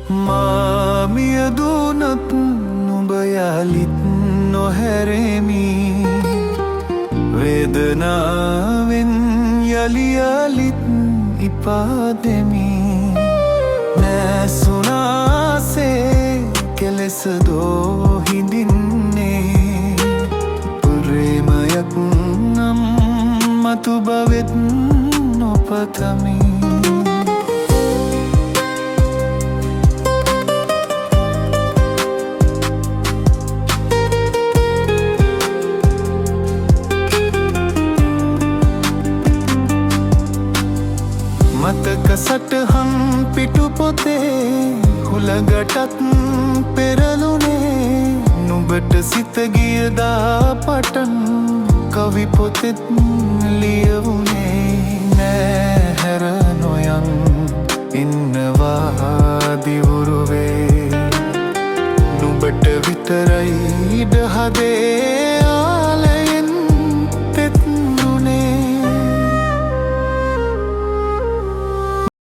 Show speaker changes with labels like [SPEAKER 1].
[SPEAKER 1] මාමියදුනත් නුඹයාලිත් නොහැරෙමි වේදනාවෙන් යලියලිත් ඉපාදෙමි නැසුනාසේ කෙලෙසදෝ හිඳින්නේ ප්‍රේමයක් නම් මතු බවෙත් නොපතමි මතක සටහන් පිටු පොතේ හුලගටත් පෙරළුනේ නුඹට සිත ගියදා පටන් කවි පොතෙත් ලියවුනේ නැහැර නොයන් ඉන්නවා දිවුරුවේ නුඹට විතරයි ඉඩ හදේ